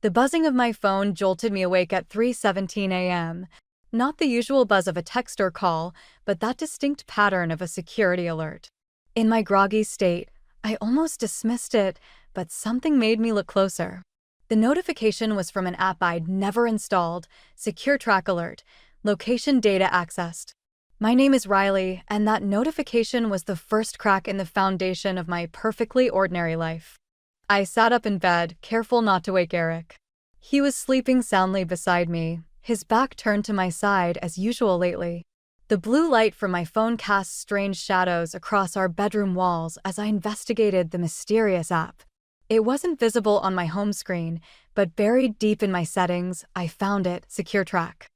The buzzing of my phone jolted me awake at 3:17 a.m. Not the usual buzz of a text or call, but that distinct pattern of a security alert. In my groggy state, I almost dismissed it, but something made me look closer. The notification was from an app I'd never installed, Secure Track Alert, location data accessed. My name is Riley, and that notification was the first crack in the foundation of my perfectly ordinary life. I sat up in bed, careful not to wake Eric. He was sleeping soundly beside me, his back turned to my side as usual lately. The blue light from my phone cast strange shadows across our bedroom walls as I investigated the mysterious app. It wasn't visible on my home screen, but buried deep in my settings, I found it, Secure Track.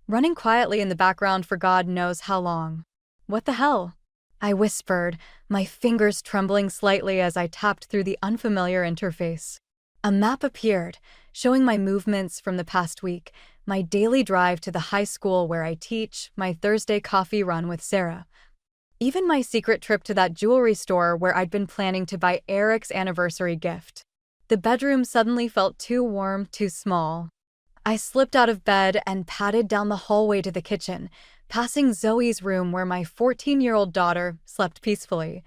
Running quietly in the background for God knows how long. What the hell? I whispered, my fingers trembling slightly as I tapped through the unfamiliar interface. A map appeared, showing my movements from the past week, my daily drive to the high school where I teach, my Thursday coffee run with Sarah. Even my secret trip to that jewelry store where I'd been planning to buy Eric's anniversary gift. The bedroom suddenly felt too warm, too small. I slipped out of bed and padded down the hallway to the kitchen, passing Zoe's room where my 14-year-old daughter slept peacefully,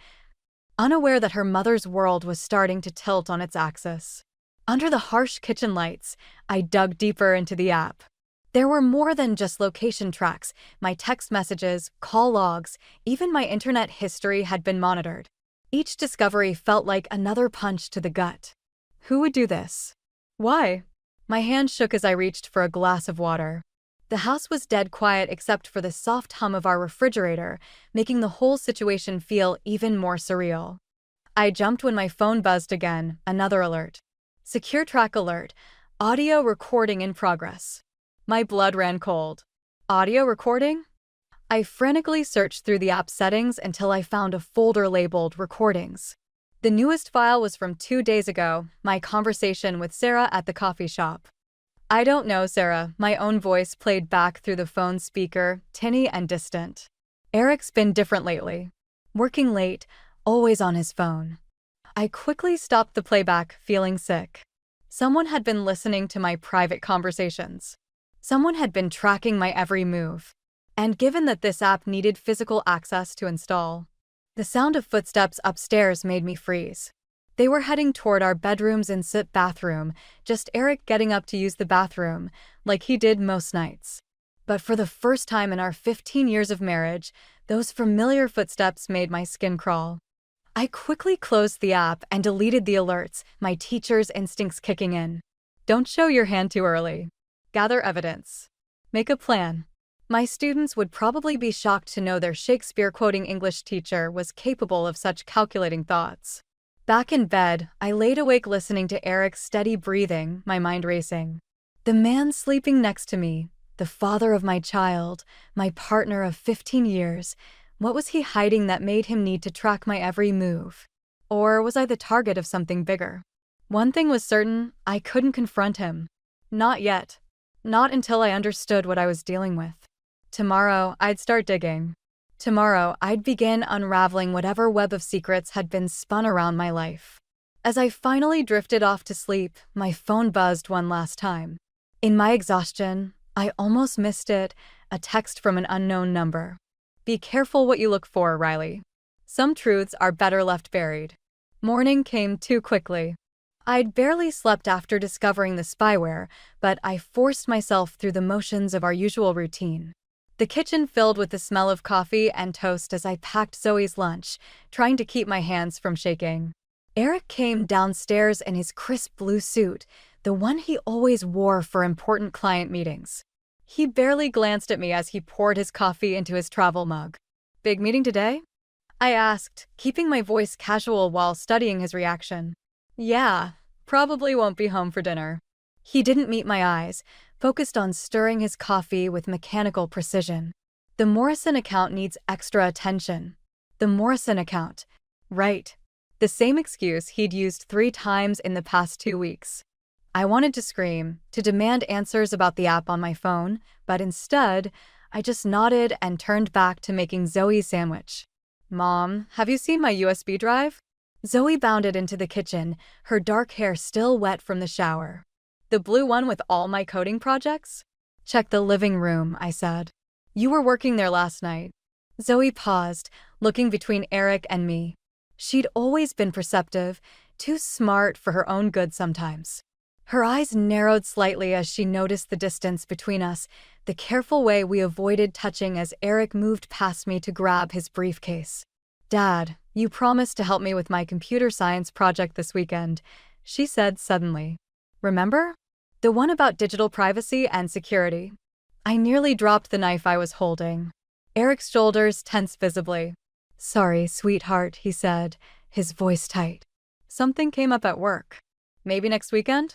unaware that her mother's world was starting to tilt on its axis. Under the harsh kitchen lights, I dug deeper into the app. There were more than just location tracks. My text messages, call logs, even my internet history had been monitored. Each discovery felt like another punch to the gut. Who would do this? Why? My hand shook as I reached for a glass of water. The house was dead quiet except for the soft hum of our refrigerator, making the whole situation feel even more surreal. I jumped when my phone buzzed again, another alert. Secure Track Alert, audio recording in progress. My blood ran cold. Audio recording? I frantically searched through the app settings until I found a folder labeled Recordings. The newest file was from 2 days ago, my conversation with Sarah at the coffee shop. I don't know, Sarah, my own voice played back through the phone speaker, tinny and distant. Eric's been different lately. Working late, always on his phone. I quickly stopped the playback, feeling sick. Someone had been listening to my private conversations. Someone had been tracking my every move. And given that this app needed physical access to install, the sound of footsteps upstairs made me freeze. They were heading toward our bedroom's ensuite bathroom, just Eric getting up to use the bathroom, like he did most nights. But for the first time in our 15 years of marriage, those familiar footsteps made my skin crawl. I quickly closed the app and deleted the alerts, my teacher's instincts kicking in. Don't show your hand too early. Gather evidence. Make a plan. My students would probably be shocked to know their Shakespeare-quoting English teacher was capable of such calculating thoughts. Back in bed, I laid awake listening to Eric's steady breathing, my mind racing. The man sleeping next to me, the father of my child, my partner of 15 years, what was he hiding that made him need to track my every move? Or was I the target of something bigger? One thing was certain, I couldn't confront him. Not yet. Not until I understood what I was dealing with. Tomorrow, I'd start digging. Tomorrow, I'd begin unraveling whatever web of secrets had been spun around my life. As I finally drifted off to sleep, my phone buzzed one last time. In my exhaustion, I almost missed it, a text from an unknown number. Be careful what you look for, Riley. Some truths are better left buried. Morning came too quickly. I'd barely slept after discovering the spyware, but I forced myself through the motions of our usual routine. The kitchen filled with the smell of coffee and toast as I packed Zoe's lunch, trying to keep my hands from shaking. Eric came downstairs in his crisp blue suit, the one he always wore for important client meetings. He barely glanced at me as he poured his coffee into his travel mug. Big meeting today? I asked, keeping my voice casual while studying his reaction. Yeah, probably won't be home for dinner. He didn't meet my eyes, focused on stirring his coffee with mechanical precision. The Morrison account needs extra attention. The Morrison account. Right. The same excuse he'd used 3 times in the past 2 weeks. I wanted to scream, to demand answers about the app on my phone, but instead, I just nodded and turned back to making Zoe's sandwich. Mom, have you seen my USB drive? Zoe bounded into the kitchen, her dark hair still wet from the shower. The blue one with all my coding projects? Check the living room, I said. You were working there last night. Zoe paused, looking between Eric and me. She'd always been perceptive, too smart for her own good sometimes. Her eyes narrowed slightly as she noticed the distance between us, the careful way we avoided touching as Eric moved past me to grab his briefcase. Dad, you promised to help me with my computer science project this weekend, she said suddenly. Remember? The one about digital privacy and security. I nearly dropped the knife I was holding. Eric's shoulders tensed visibly. Sorry, sweetheart, he said, his voice tight. Something came up at work. Maybe next weekend?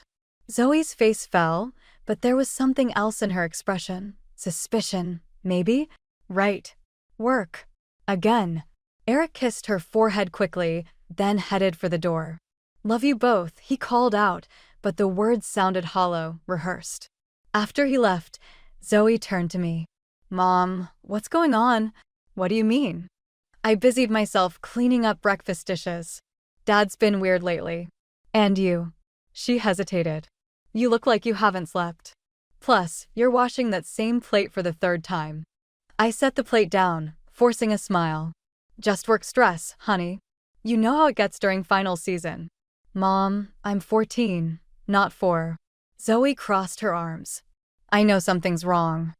Zoe's face fell, but there was something else in her expression. Suspicion, maybe? Right. Work. Again. Eric kissed her forehead quickly, then headed for the door. Love you both, he called out, but the words sounded hollow, rehearsed. After he left, Zoe turned to me. Mom, what's going on? What do you mean? I busied myself cleaning up breakfast dishes. Dad's been weird lately. And you? She hesitated. You look like you haven't slept. Plus, you're washing that same plate for the third time. I set the plate down, forcing a smile. Just work stress, honey. You know how it gets during final season. Mom, I'm 14, not 4. Zoe crossed her arms. I know something's wrong.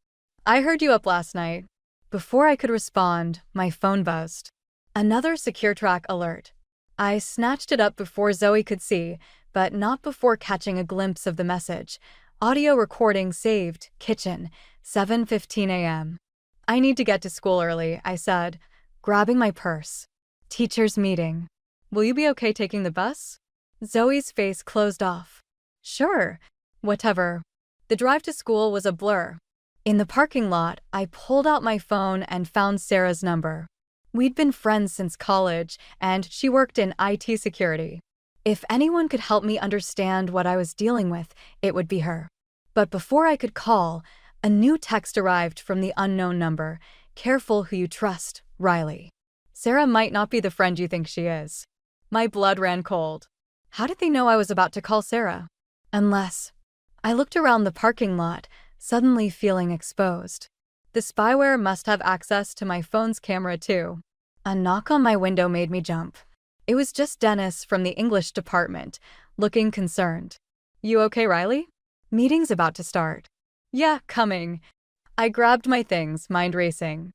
I heard you up last night. Before I could respond, my phone buzzed. Another SecureTrack alert. I snatched it up before Zoe could see, but not before catching a glimpse of the message. Audio recording saved, kitchen, 7:15 a.m. I need to get to school early, I said, grabbing my purse. Teacher's meeting. Will you be okay taking the bus? Zoe's face closed off. Sure. Whatever. The drive to school was a blur. In the parking lot, I pulled out my phone and found Sarah's number. We'd been friends since college, and she worked in IT security. If anyone could help me understand what I was dealing with, it would be her. But before I could call, a new text arrived from the unknown number. Careful who you trust, Riley. Sarah might not be the friend you think she is. My blood ran cold. How did they know I was about to call Sarah? Unless... I looked around the parking lot, suddenly feeling exposed. The spyware must have access to my phone's camera too. A knock on my window made me jump. It was just Dennis from the English department, looking concerned. You okay, Riley? Meeting's about to start. Yeah, coming. I grabbed my things, mind racing.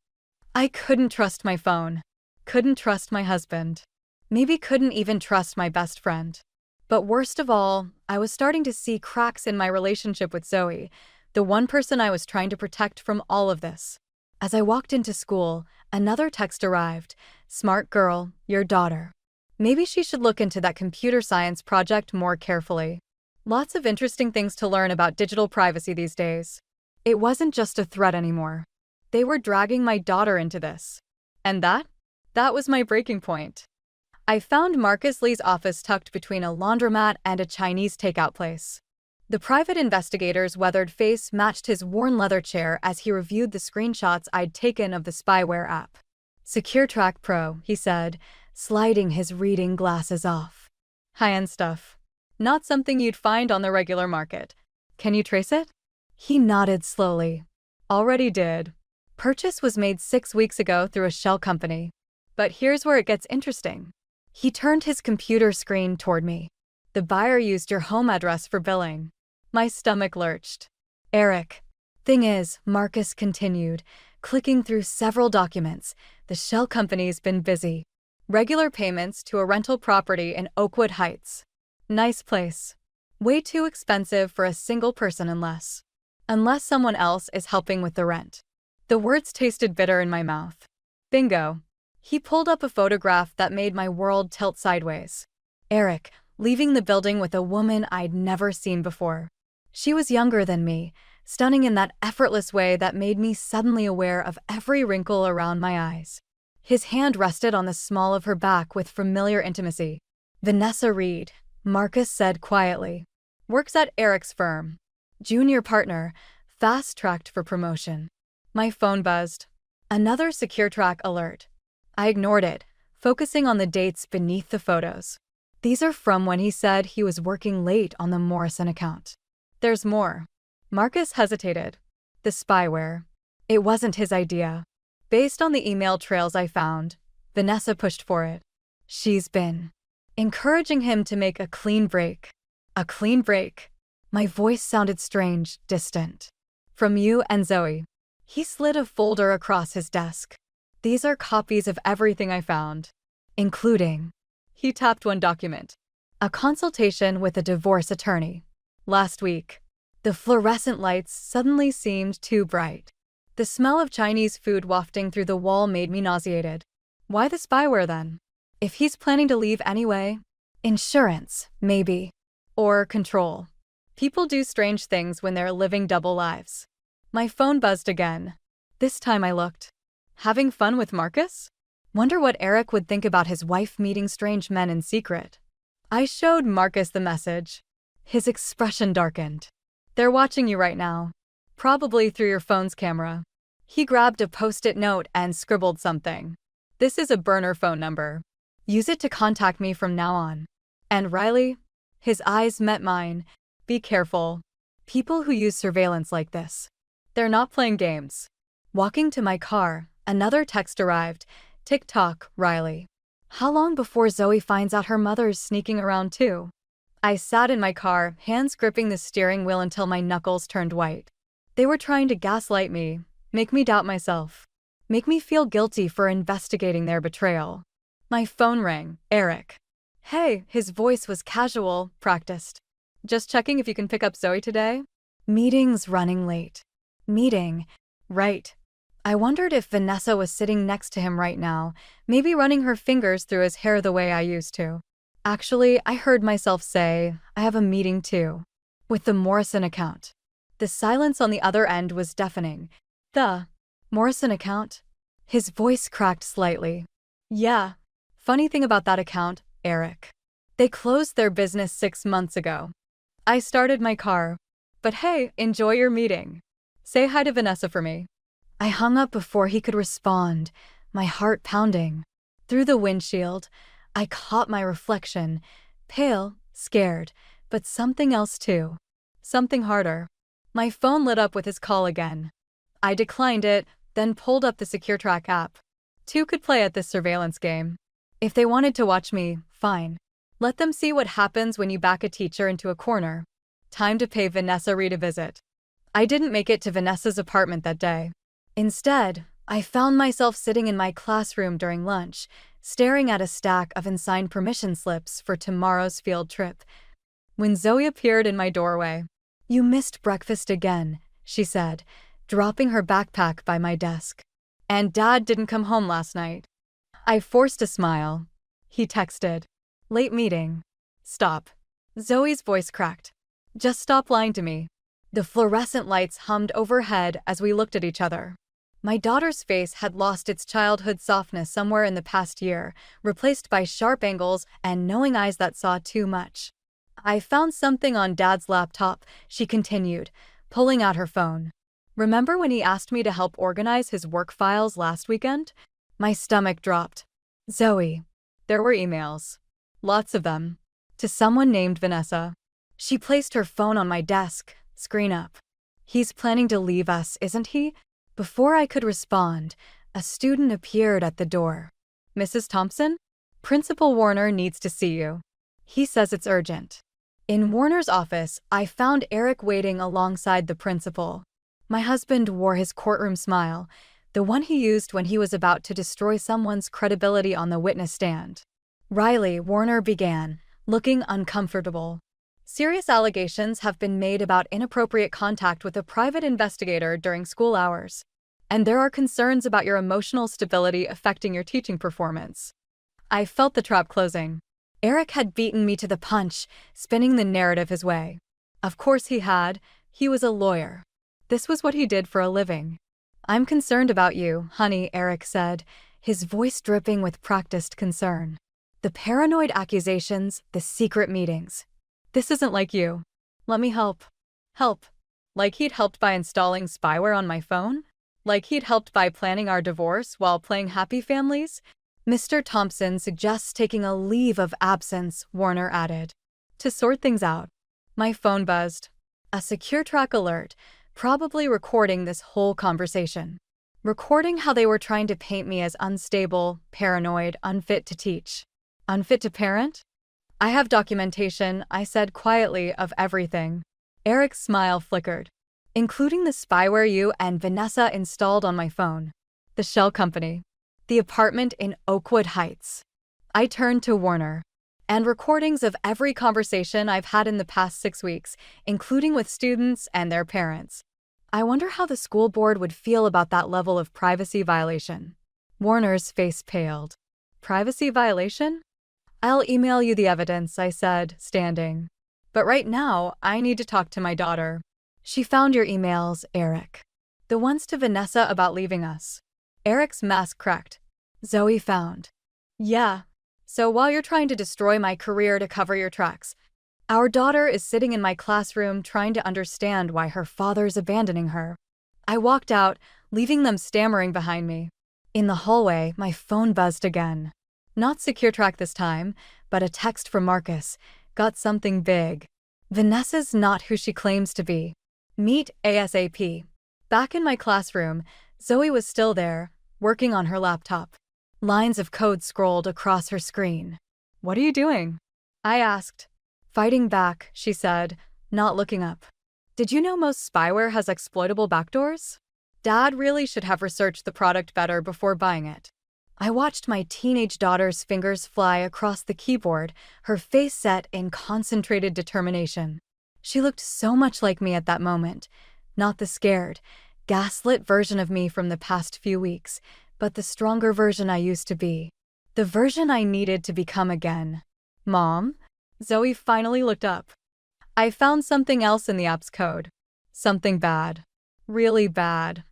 I couldn't trust my phone. Couldn't trust my husband. Maybe couldn't even trust my best friend. But worst of all, I was starting to see cracks in my relationship with Zoe, the one person I was trying to protect from all of this. As I walked into school, another text arrived. Smart girl, your daughter. Maybe she should look into that computer science project more carefully. Lots of interesting things to learn about digital privacy these days. It wasn't just a threat anymore. They were dragging my daughter into this. And that was my breaking point. I found Marcus Lee's office tucked between a laundromat and a Chinese takeout place. The private investigator's weathered face matched his worn leather chair as he reviewed the screenshots I'd taken of the spyware app. SecureTrack Pro, he said, sliding his reading glasses off. High-end stuff. Not something you'd find on the regular market. Can you trace it? He nodded slowly. Already did. Purchase was made 6 weeks ago through a shell company. But here's where it gets interesting. He turned his computer screen toward me. The buyer used your home address for billing. My stomach lurched. Eric. Thing is, Marcus continued, clicking through several documents. The shell company's been busy. Regular payments to a rental property in Oakwood Heights. Nice place. Way too expensive for a single person unless someone else is helping with the rent. The words tasted bitter in my mouth. Bingo. He pulled up a photograph that made my world tilt sideways. Eric, leaving the building with a woman I'd never seen before. She was younger than me, stunning in that effortless way that made me suddenly aware of every wrinkle around my eyes. His hand rested on the small of her back with familiar intimacy. Vanessa Reed, Marcus said quietly. Works at Eric's firm. Junior partner, fast-tracked for promotion. My phone buzzed. Another SecureTrack alert. I ignored it, focusing on the dates beneath the photos. These are from when he said he was working late on the Morrison account. There's more. Marcus hesitated. The spyware. It wasn't his idea. Based on the email trails I found, Vanessa pushed for it. She's been encouraging him to make a clean break. A clean break. My voice sounded strange, distant. From you and Zoe. He slid a folder across his desk. These are copies of everything I found, including. He tapped one document. A consultation with a divorce attorney. Last week. The fluorescent lights suddenly seemed too bright. The smell of Chinese food wafting through the wall made me nauseated. Why the spyware then? If he's planning to leave anyway? Insurance, maybe. Or control. People do strange things when they're living double lives. My phone buzzed again. This time I looked. Having fun with Marcus? Wonder what Eric would think about his wife meeting strange men in secret. I showed Marcus the message. His expression darkened. They're watching you right now. Probably through your phone's camera. He grabbed a post-it note and scribbled something. This is a burner phone number. Use it to contact me from now on. And Riley? His eyes met mine. Be careful. People who use surveillance like this. They're not playing games. Walking to my car, another text arrived. TikTok, Riley. How long before Zoe finds out her mother's sneaking around too? I sat in my car, hands gripping the steering wheel until my knuckles turned white. They were trying to gaslight me, make me doubt myself, make me feel guilty for investigating their betrayal. My phone rang. Eric. Hey, his voice was casual, practiced. Just checking if you can pick up Zoe today? Meeting's running late. Meeting. Right. I wondered if Vanessa was sitting next to him right now, maybe running her fingers through his hair the way I used to. Actually, I heard myself say, I have a meeting too. With the Morrison account. The silence on the other end was deafening. The Morrison account? His voice cracked slightly. Yeah. Funny thing about that account, Eric. They closed their business 6 months ago. I started my car. But hey, enjoy your meeting. Say hi to Vanessa for me. I hung up before he could respond, my heart pounding. Through the windshield, I caught my reflection, pale, scared, but something else too. Something harder. My phone lit up with his call again. I declined it, then pulled up the SecureTrack app. 2 could play at this surveillance game. If they wanted to watch me, fine. Let them see what happens when you back a teacher into a corner. Time to pay Vanessa Reed a visit. I didn't make it to Vanessa's apartment that day. Instead, I found myself sitting in my classroom during lunch, staring at a stack of unsigned permission slips for tomorrow's field trip. When Zoe appeared in my doorway. You missed breakfast again, she said, dropping her backpack by my desk. And Dad didn't come home last night. I forced a smile. He texted. Late meeting. Stop. Zoe's voice cracked. Just stop lying to me. The fluorescent lights hummed overhead as we looked at each other. My daughter's face had lost its childhood softness somewhere in the past year, replaced by sharp angles and knowing eyes that saw too much. I found something on Dad's laptop, she continued, pulling out her phone. Remember when he asked me to help organize his work files last weekend? My stomach dropped. Zoe. There were emails. Lots of them. To someone named Vanessa. She placed her phone on my desk, screen up. He's planning to leave us, isn't he? Before I could respond, a student appeared at the door. Mrs. Thompson? Principal Warner needs to see you. He says it's urgent. In Warner's office, I found Eric waiting alongside the principal. My husband wore his courtroom smile, the one he used when he was about to destroy someone's credibility on the witness stand. Riley, Warner began, looking uncomfortable. Serious allegations have been made about inappropriate contact with a private investigator during school hours. And there are concerns about your emotional stability affecting your teaching performance. I felt the trap closing. Eric had beaten me to the punch, spinning the narrative his way. Of course he had. He was a lawyer. This was what he did for a living. I'm concerned about you, honey, Eric said, his voice dripping with practiced concern. The paranoid accusations, the secret meetings. This isn't like you. Let me help. Help. Like he'd helped by installing spyware on my phone? Like he'd helped by planning our divorce while playing happy families? Mr. Thompson suggests taking a leave of absence, Warner added. To sort things out. My phone buzzed. A secure track alert, probably recording this whole conversation. Recording how they were trying to paint me as unstable, paranoid, unfit to teach. Unfit to parent? I have documentation, I said quietly, of everything. Eric's smile flickered. Including the spyware you and Vanessa installed on my phone. The shell company. The apartment in Oakwood Heights. I turned to Warner. And recordings of every conversation I've had in the past 6 weeks, including with students and their parents. I wonder how the school board would feel about that level of privacy violation. Warner's face paled. Privacy violation? I'll email you the evidence, I said, standing. But right now, I need to talk to my daughter. She found your emails, Eric. The ones to Vanessa about leaving us. Eric's mask cracked. Zoe found. Yeah. So while you're trying to destroy my career to cover your tracks, our daughter is sitting in my classroom trying to understand why her father's abandoning her. I walked out, leaving them stammering behind me. In the hallway, my phone buzzed again. Not secure track this time, but a text from Marcus. Got something big. Vanessa's not who she claims to be. Meet ASAP. Back in my classroom, Zoe was still there, working on her laptop. Lines of code scrolled across her screen. What are you doing? I asked. Fighting back, she said, not looking up. Did you know most spyware has exploitable backdoors? Dad really should have researched the product better before buying it. I watched my teenage daughter's fingers fly across the keyboard, her face set in concentrated determination. She looked so much like me at that moment, not the scared, gaslit version of me from the past few weeks, but the stronger version I used to be. The version I needed to become again. Mom? Zoe finally looked up. I found something else in the app's code. Something bad. Really bad.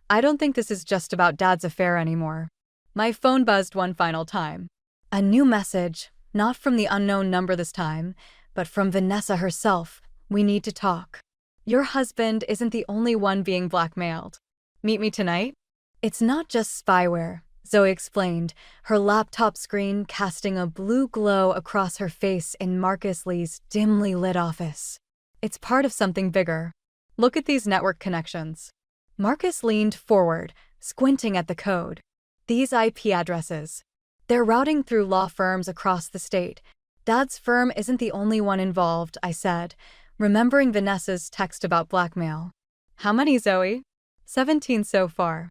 I don't think this is just about Dad's affair anymore. My phone buzzed one final time. A new message, not from the unknown number this time, but from Vanessa herself. We need to talk. Your husband isn't the only one being blackmailed. Meet me tonight? It's not just spyware, Zoe explained, her laptop screen casting a blue glow across her face in Marcus Lee's dimly lit office. It's part of something bigger. Look at these network connections. Marcus leaned forward, squinting at the code. These IP addresses. They're routing through law firms across the state. Dad's firm isn't the only one involved, I said, remembering Vanessa's text about blackmail. How many, Zoe? 17 so far.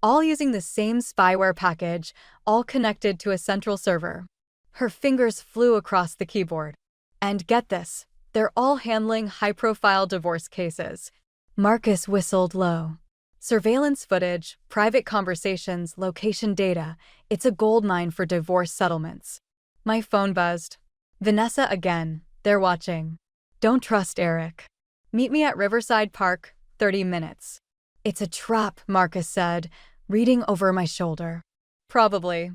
All using the same spyware package, all connected to a central server. Her fingers flew across the keyboard. And get this, they're all handling high-profile divorce cases. Marcus whistled low. Surveillance footage, private conversations, location data. It's a goldmine for divorce settlements. My phone buzzed. Vanessa again. They're watching. Don't trust Eric. Meet me at Riverside Park, 30 minutes. It's a trap, Marcus said, reading over my shoulder. Probably.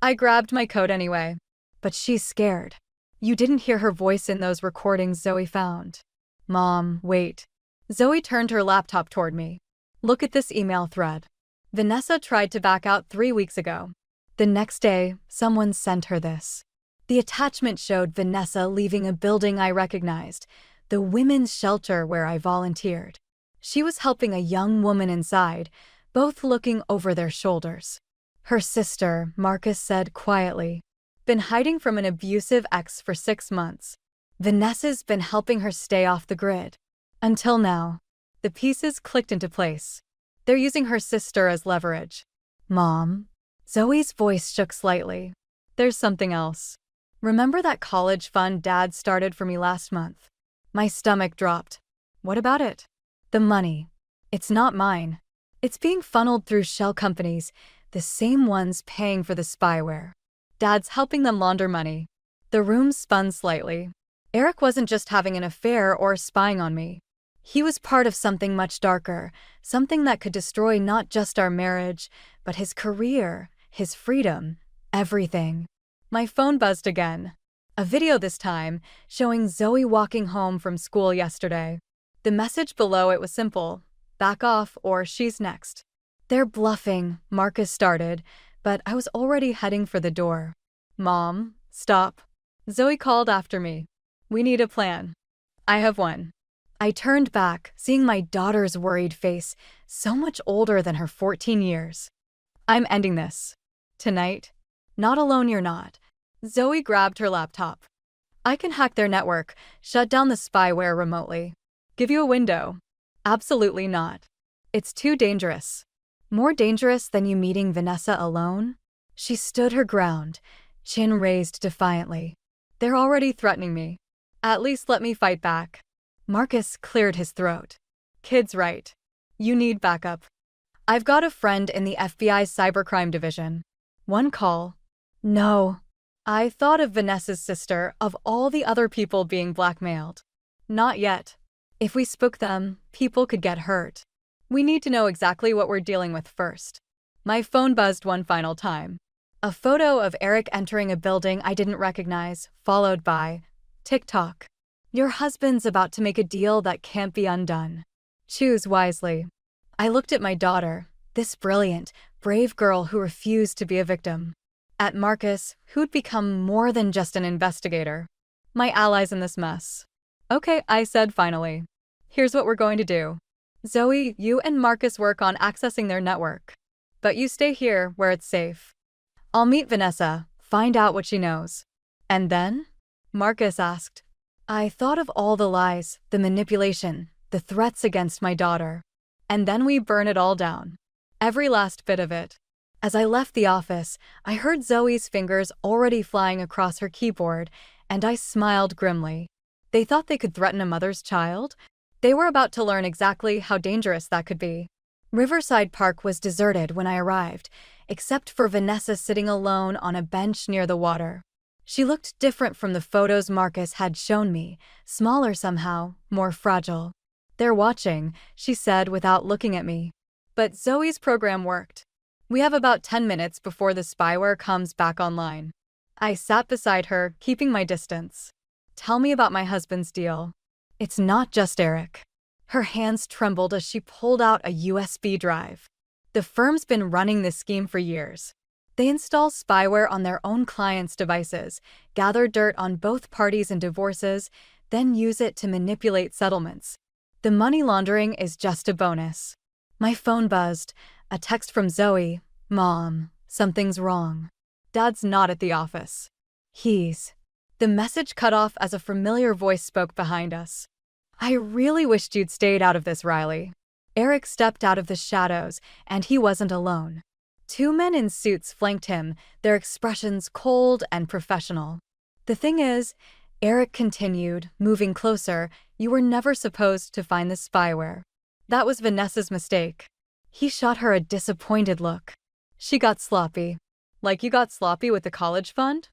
I grabbed my coat anyway. But she's scared. You didn't hear her voice in those recordings Zoe found. Mom, wait. Zoe turned her laptop toward me. Look at this email thread. Vanessa tried to back out 3 weeks ago. The next day, someone sent her this. The attachment showed Vanessa leaving a building I recognized, the women's shelter where I volunteered. She was helping a young woman inside, both looking over their shoulders. Her sister, Marcus said quietly, been hiding from an abusive ex for 6 months. Vanessa's been helping her stay off the grid. Until now. The pieces clicked into place. They're using her sister as leverage. Mom? Zoe's voice shook slightly. There's something else. Remember that college fund Dad started for me last month? My stomach dropped. What about it? The money. It's not mine. It's being funneled through shell companies, the same ones paying for the spyware. Dad's helping them launder money. The room spun slightly. Eric wasn't just having an affair or spying on me. He was part of something much darker, something that could destroy not just our marriage, but his career, his freedom, everything. My phone buzzed again. A video this time, showing Zoe walking home from school yesterday. The message below it was simple. Back off or she's next. They're bluffing, Marcus started, but I was already heading for the door. Mom, stop. Zoe called after me. We need a plan. I have one. I turned back, seeing my daughter's worried face, so much older than her 14 years. I'm ending this. Tonight. Not alone you're not. Zoe grabbed her laptop. I can hack their network, shut down the spyware remotely. Give you a window. Absolutely not. It's too dangerous. More dangerous than you meeting Vanessa alone? She stood her ground, chin raised defiantly. They're already threatening me. At least let me fight back. Marcus cleared his throat. Kid's right. You need backup. I've got a friend in the FBI's cybercrime division. One call. No. I thought of Vanessa's sister, of all the other people being blackmailed. Not yet. If we spook them, people could get hurt. We need to know exactly what we're dealing with first. My phone buzzed one final time. A photo of Eric entering a building I didn't recognize, followed by TikTok. Your husband's about to make a deal that can't be undone. Choose wisely. I looked at my daughter, this brilliant, brave girl who refused to be a victim. At Marcus, who'd become more than just an investigator. My allies in this mess. Okay, I said finally. Here's what we're going to do. Zoe, you and Marcus work on accessing their network. But you stay here, where it's safe. I'll meet Vanessa, find out what she knows. And then? Marcus asked. I thought of all the lies, the manipulation, the threats against my daughter. And then we burn it all down. Every last bit of it. As I left the office, I heard Zoe's fingers already flying across her keyboard, and I smiled grimly. They thought they could threaten a mother's child? They were about to learn exactly how dangerous that could be. Riverside Park was deserted when I arrived, except for Vanessa sitting alone on a bench near the water. She looked different from the photos Marcus had shown me, smaller somehow, more fragile. They're watching, she said without looking at me. But Zoe's program worked. We have about 10 minutes before the spyware comes back online. I sat beside her, keeping my distance. Tell me about my husband's deal. It's not just Eric. Her hands trembled as she pulled out a USB drive. The firm's been running this scheme for years. They install spyware on their own clients' devices, gather dirt on both parties in divorces, then use it to manipulate settlements. The money laundering is just a bonus. My phone buzzed. A text from Zoe. Mom, something's wrong. Dad's not at the office. He's. The message cut off as a familiar voice spoke behind us. I really wished you'd stayed out of this, Riley. Eric stepped out of the shadows, and he wasn't alone. Two men in suits flanked him, their expressions cold and professional. The thing is, Eric continued, moving closer, you were never supposed to find the spyware. That was Vanessa's mistake. He shot her a disappointed look. She got sloppy. Like you got sloppy with the college fund?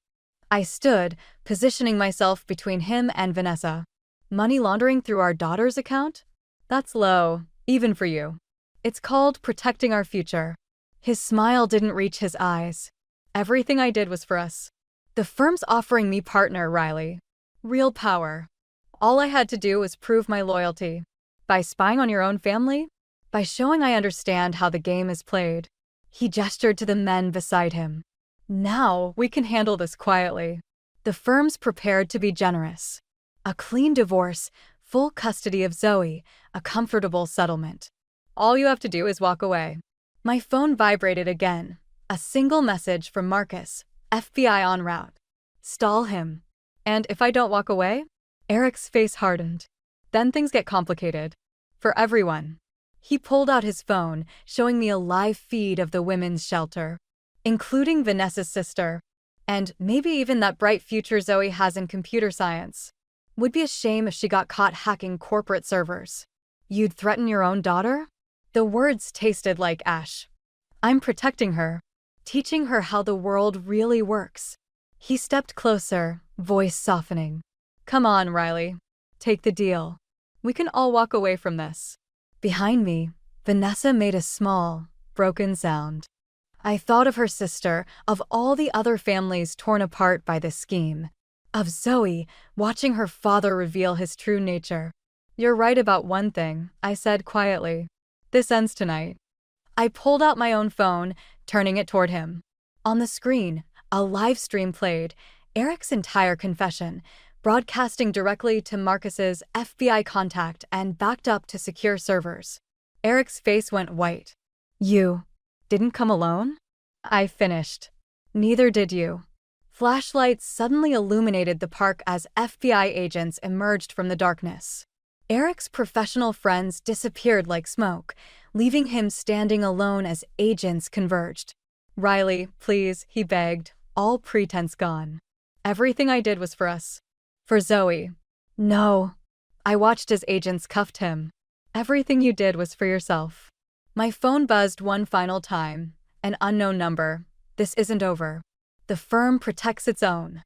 I stood, positioning myself between him and Vanessa. Money laundering through our daughter's account? That's low, even for you. It's called protecting our future. His smile didn't reach his eyes. Everything I did was for us. The firm's offering me partner, Riley. Real power. All I had to do was prove my loyalty. By spying on your own family? By showing I understand how the game is played. He gestured to the men beside him. Now we can handle this quietly. The firm's prepared to be generous. A clean divorce, full custody of Zoe, a comfortable settlement. All you have to do is walk away. My phone vibrated again. A single message from Marcus, FBI en route. Stall him. And if I don't walk away? Eric's face hardened. Then things get complicated. For everyone. He pulled out his phone, showing me a live feed of the women's shelter, including Vanessa's sister, and maybe even that bright future Zoe has in computer science. Would be a shame if she got caught hacking corporate servers. You'd threaten your own daughter? The words tasted like ash. I'm protecting her, teaching her how the world really works. He stepped closer, voice softening. Come on, Riley. Take the deal. We can all walk away from this. Behind me, Vanessa made a small, broken sound. I thought of her sister, of all the other families torn apart by this scheme. Of Zoe, watching her father reveal his true nature. You're right about one thing, I said quietly. This ends tonight. I pulled out my own phone, turning it toward him. On the screen, a live stream played, Eric's entire confession, broadcasting directly to Marcus's FBI contact and backed up to secure servers. Eric's face went white. You didn't come alone? I finished. Neither did you. Flashlights suddenly illuminated the park as FBI agents emerged from the darkness. Eric's professional friends disappeared like smoke, leaving him standing alone as agents converged. Riley, please, he begged, all pretense gone. Everything I did was for us. For Zoe. No. I watched as agents cuffed him. Everything you did was for yourself. My phone buzzed one final time. An unknown number. This isn't over. The firm protects its own.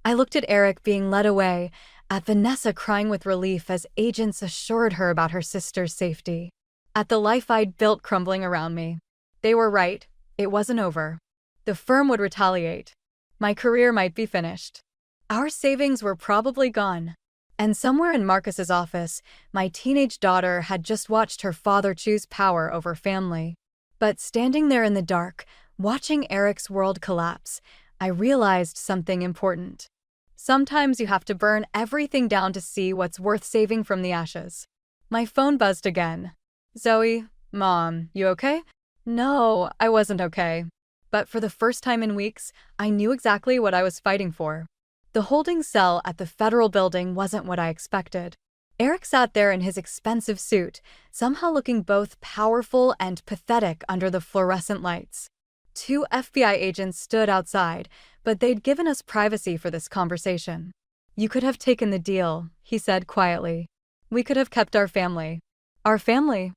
I looked at Eric being led away, at Vanessa crying with relief as agents assured her about her sister's safety. At the life I'd built crumbling around me. They were right. It wasn't over. The firm would retaliate. My career might be finished. Our savings were probably gone. And somewhere in Marcus's office, my teenage daughter had just watched her father choose power over family. But standing there in the dark, watching Eric's world collapse, I realized something important. Sometimes you have to burn everything down to see what's worth saving from the ashes. My phone buzzed again. Zoe, Mom, you okay? No, I wasn't okay. But for the first time in weeks, I knew exactly what I was fighting for. The holding cell at the federal building wasn't what I expected. Eric sat there in his expensive suit, somehow looking both powerful and pathetic under the fluorescent lights. 2 FBI agents stood outside, but they'd given us privacy for this conversation. You could have taken the deal, he said quietly. We could have kept our family. Our family?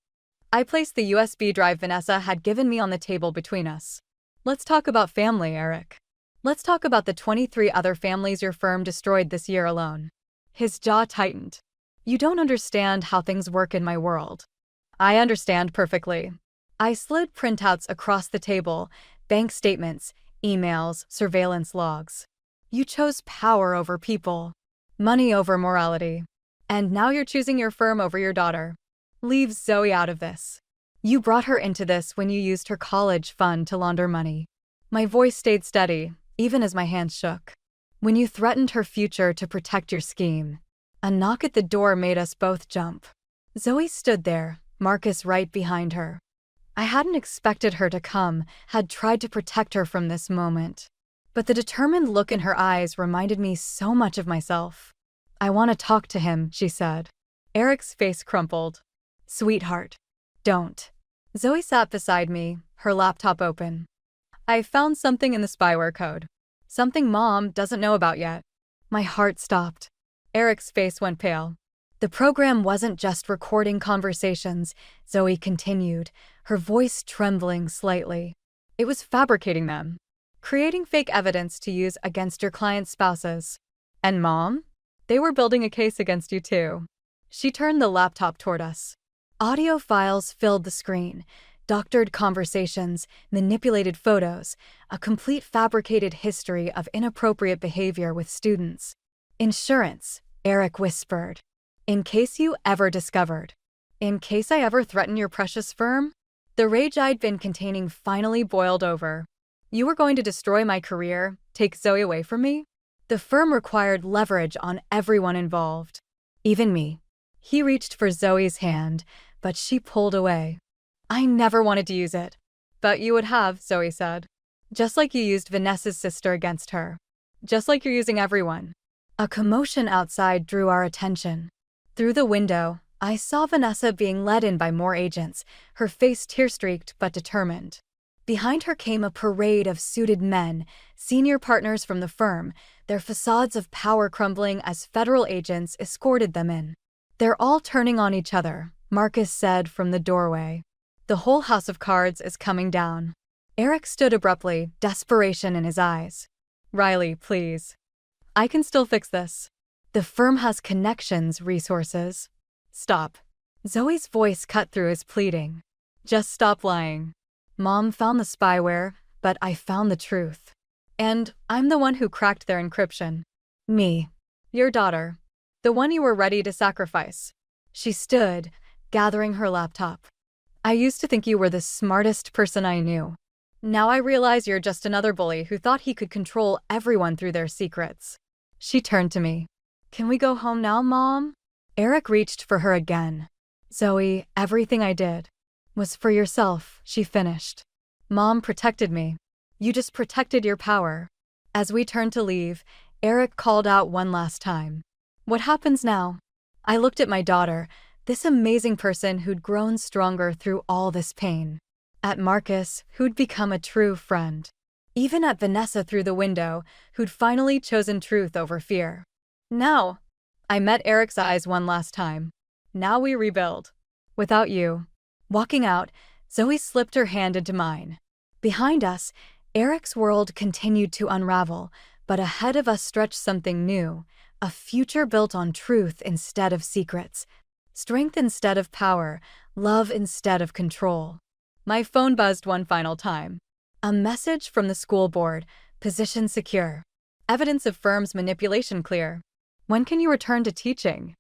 I placed the USB drive Vanessa had given me on the table between us. Let's talk about family, Eric. Let's talk about the 23 other families your firm destroyed this year alone. His jaw tightened. You don't understand how things work in my world. I understand perfectly. I slid printouts across the table, bank statements, emails, surveillance logs. You chose power over people, money over morality. And now you're choosing your firm over your daughter. Leave Zoe out of this. You brought her into this when you used her college fund to launder money. My voice stayed steady, even as my hands shook. When you threatened her future to protect your scheme. A knock at the door made us both jump. Zoe stood there, Marcus right behind her. I hadn't expected her to come, had tried to protect her from this moment. But the determined look in her eyes reminded me so much of myself. I want to talk to him, she said. Eric's face crumpled. Sweetheart. Don't. Zoe sat beside me, her laptop open. I found something in the spyware code. Something Mom doesn't know about yet. My heart stopped. Eric's face went pale. The program wasn't just recording conversations, Zoe continued, her voice trembling slightly. It was fabricating them. Creating fake evidence to use against your client's spouses. And Mom? They were building a case against you too. She turned the laptop toward us. Audio files filled the screen. Doctored conversations, manipulated photos, a complete fabricated history of inappropriate behavior with students. Insurance, Eric whispered. In case you ever discovered. In case I ever threaten your precious firm? The rage I'd been containing finally boiled over. You were going to destroy my career, take Zoe away from me? The firm required leverage on everyone involved. Even me. He reached for Zoe's hand, but she pulled away. I never wanted to use it. But you would have, Zoe said. Just like you used Vanessa's sister against her. Just like you're using everyone. A commotion outside drew our attention. Through the window, I saw Vanessa being led in by more agents, her face tear-streaked but determined. Behind her came a parade of suited men, senior partners from the firm, their facades of power crumbling as federal agents escorted them in. They're all turning on each other, Marcus said from the doorway. The whole house of cards is coming down. Eric stood abruptly, desperation in his eyes. Riley, please. I can still fix this. The firm has connections, resources. Stop. Zoe's voice cut through his pleading. Just stop lying. Mom found the spyware, but I found the truth. And I'm the one who cracked their encryption. Me. Your daughter. The one you were ready to sacrifice. She stood, gathering her laptop. I used to think you were the smartest person I knew. Now I realize you're just another bully who thought he could control everyone through their secrets. She turned to me. Can we go home now, Mom? Eric reached for her again. Zoe, everything I did was for yourself, she finished. Mom protected me. You just protected your power. As we turned to leave, Eric called out one last time. What happens now? I looked at my daughter, this amazing person who'd grown stronger through all this pain. At Marcus, who'd become a true friend. Even at Vanessa through the window, who'd finally chosen truth over fear. Now, I met Eric's eyes one last time. Now we rebuild. Without you. Walking out, Zoe slipped her hand into mine. Behind us, Eric's world continued to unravel, but ahead of us stretched something new, a future built on truth instead of secrets, strength instead of power, love instead of control. My phone buzzed one final time. A message from the school board, position secure. Evidence of firm's manipulation clear. When can you return to teaching?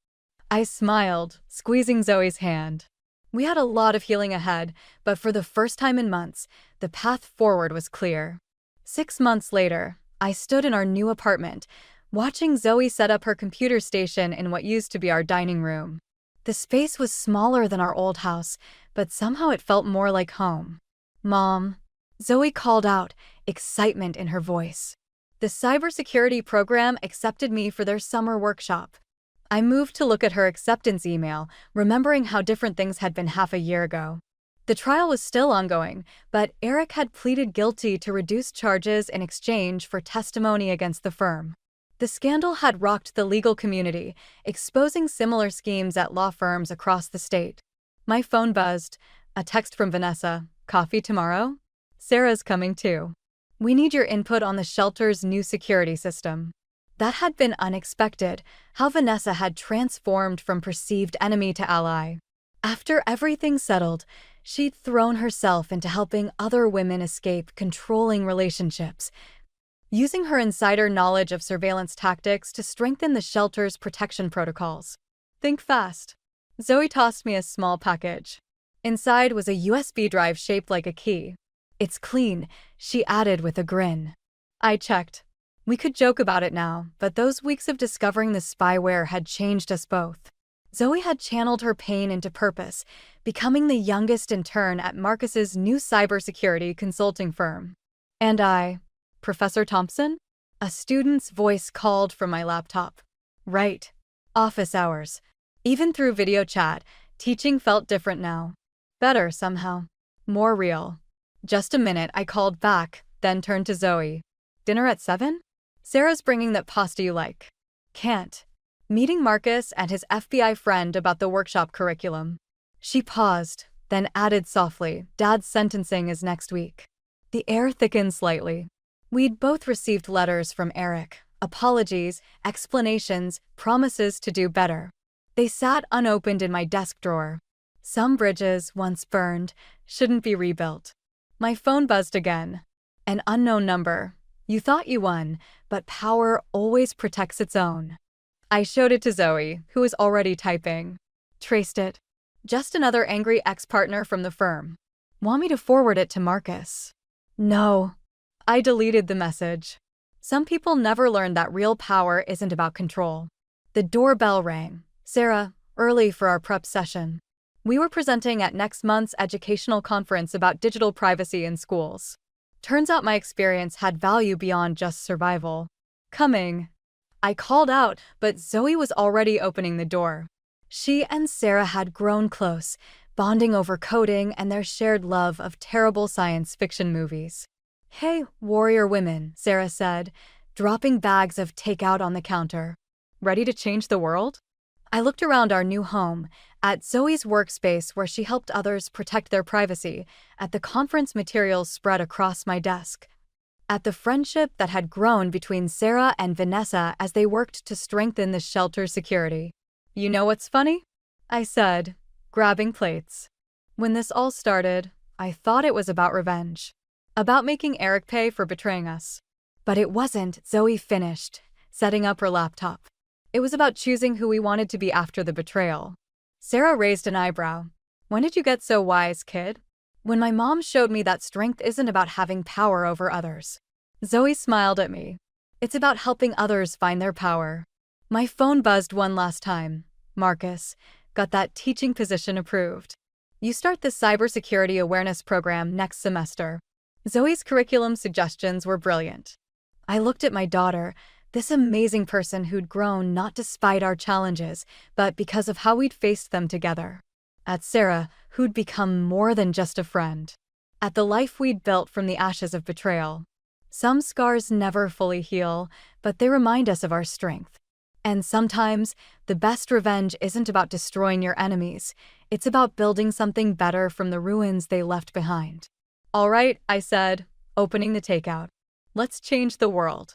I smiled, squeezing Zoe's hand. We had a lot of healing ahead, but for the first time in months, the path forward was clear. 6 months later, I stood in our new apartment, watching Zoe set up her computer station in what used to be our dining room. The space was smaller than our old house, but somehow it felt more like home. Mom, Zoe called out, excitement in her voice. The cybersecurity program accepted me for their summer workshop. I moved to look at her acceptance email, remembering how different things had been half a year ago. The trial was still ongoing, but Eric had pleaded guilty to reduced charges in exchange for testimony against the firm. The scandal had rocked the legal community, exposing similar schemes at law firms across the state. My phone buzzed. A text from Vanessa. Coffee tomorrow? Sarah's coming too. We need your input on the shelter's new security system. That had been unexpected, how Vanessa had transformed from perceived enemy to ally. After everything settled, she'd thrown herself into helping other women escape controlling relationships, using her insider knowledge of surveillance tactics to strengthen the shelter's protection protocols. Think fast. Zoe tossed me a small package. Inside was a USB drive shaped like a key. It's clean, she added with a grin. I checked. We could joke about it now, but those weeks of discovering the spyware had changed us both. Zoe had channeled her pain into purpose, becoming the youngest intern at Marcus's new cybersecurity consulting firm. And I, Professor Thompson? A student's voice called from my laptop. Right. Office hours. Even through video chat, teaching felt different now. Better somehow. More real. Just a minute, I called back, then turned to Zoe. Dinner at 7? Sarah's bringing that pasta you like. Can't. Meeting Marcus and his FBI friend about the workshop curriculum. She paused, then added softly, Dad's sentencing is next week. The air thickened slightly. We'd both received letters from Eric, apologies, explanations, promises to do better. They sat unopened in my desk drawer. Some bridges, once burned, shouldn't be rebuilt. My phone buzzed again. An unknown number. You thought you won, but power always protects its own. I showed it to Zoe, who was already typing. Traced it. Just another angry ex-partner from the firm. Want me to forward it to Marcus? No. I deleted the message. Some people never learn that real power isn't about control. The doorbell rang. Sarah, early for our prep session. We were presenting at next month's educational conference about digital privacy in schools. Turns out my experience had value beyond just survival. Coming. I called out, but Zoe was already opening the door. She and Sarah had grown close, bonding over coding and their shared love of terrible science fiction movies. Hey, warrior women, Sarah said, dropping bags of takeout on the counter. Ready to change the world? I looked around our new home, at Zoe's workspace where she helped others protect their privacy, at the conference materials spread across my desk, at the friendship that had grown between Sarah and Vanessa as they worked to strengthen the shelter's security. You know what's funny? I said, grabbing plates. When this all started, I thought it was about revenge. About making Eric pay for betraying us. But it wasn't, Zoe finished, setting up her laptop. It was about choosing who we wanted to be after the betrayal. Sarah raised an eyebrow. When did you get so wise, kid? When my mom showed me that strength isn't about having power over others. Zoe smiled at me. It's about helping others find their power. My phone buzzed one last time. Marcus, got that teaching position approved. You start the cybersecurity awareness program next semester. Zoe's curriculum suggestions were brilliant. I looked at my daughter, this amazing person who'd grown not despite our challenges, but because of how we'd faced them together. At Sarah, who'd become more than just a friend. At the life we'd built from the ashes of betrayal. Some scars never fully heal, but they remind us of our strength. And sometimes, the best revenge isn't about destroying your enemies, it's about building something better from the ruins they left behind. All right, I said, opening the takeout. Let's change the world.